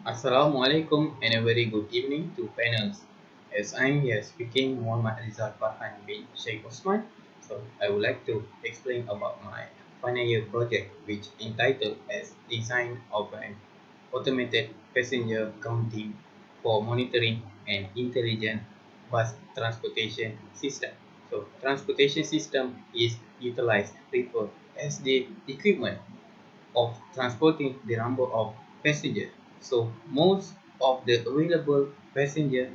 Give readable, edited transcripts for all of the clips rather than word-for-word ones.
Assalamualaikum and a very good evening to panels. As I'm here speaking Muhammad Rizal Farhan bin Shaik Osman, so I would like to explain about my final year project which entitled as Design of an Automated Passenger Counting for Monitoring and Intelligent Bus Transportation System. So transportation system is utilized referred as the equipment of transporting the number of passengers. So most of the available passenger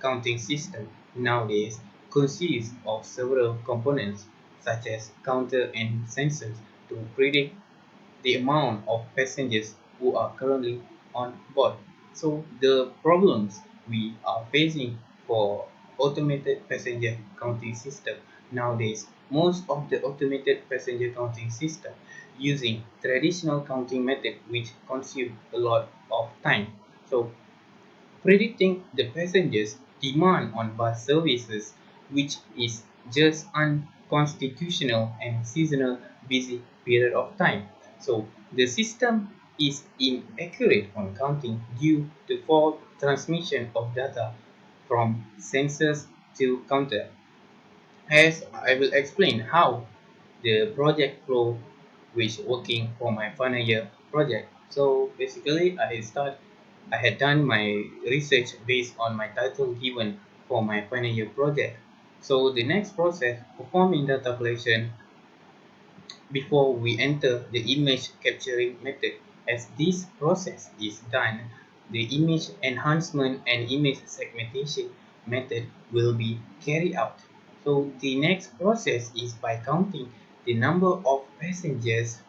counting system nowadays consists of several components such as counter and sensors to predict the amount of passengers who are currently on board. So the problems we are facing for automated passenger counting system nowadays, most of the automated passenger counting system using traditional counting method which consume a lot of time. So predicting the passengers demand on bus services which is just unconstitutional and seasonal busy period of time. So the system is inaccurate on counting due to fault transmission of data from sensors to counter. As I will explain how the project flow which working for my final year project. So basically I had done my research based on my title given for my final year project. So the next process, performing data collection before we enter the image capturing method. As this process is done, the image enhancement and image segmentation method will be carried out. So the next process is by counting the number of passengers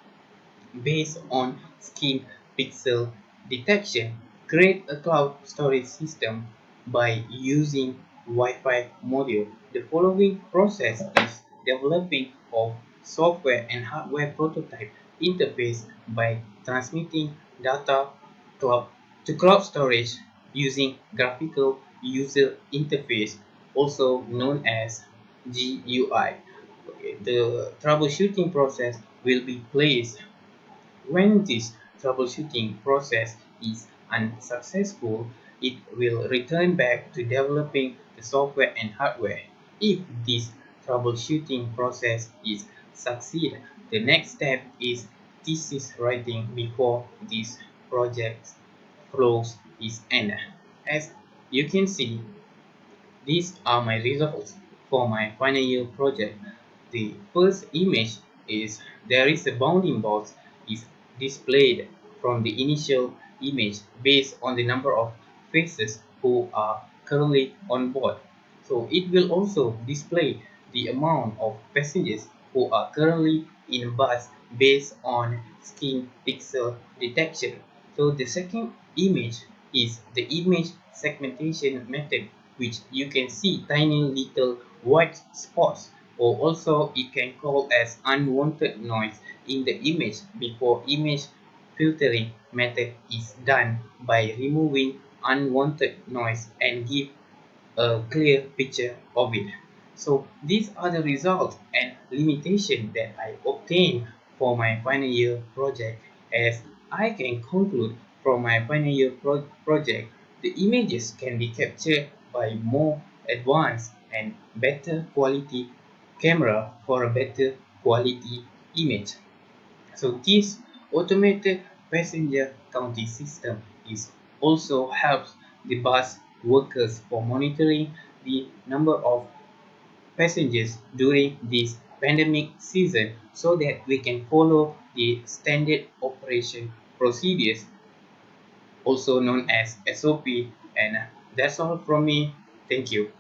based on skin pixel detection. Create a cloud storage system by using Wi-Fi module. The following process is developing of software and hardware prototype interface by transmitting data cloud to cloud storage using graphical user interface, also known as GUI. Okay, the troubleshooting process will be placed when this troubleshooting process is unsuccessful, it will return back to developing the software and hardware. If this troubleshooting process is succeed, the next step is thesis writing before this project flows is end. As you can see, these are my results for my final year project. The first image is there is a bounding box is displayed from the initial image based on the number of faces who are currently on board. So it will also display the amount of passengers who are currently in bus based on skin pixel detection. So the second image is the image segmentation method, which you can see tiny little white spots, or also it can call as unwanted noise in the image before image filtering method is done by removing unwanted noise and give a clear picture of it. So these are the results and limitations that I obtained for my final year project. As I can conclude from my final year project, the images can be captured by more advanced and better quality camera for a better quality image. So this automated passenger counting system is also helps the bus workers for monitoring the number of passengers during this pandemic season so that we can follow the standard operation procedures, also known as SOP. And that's all from me. Thank you.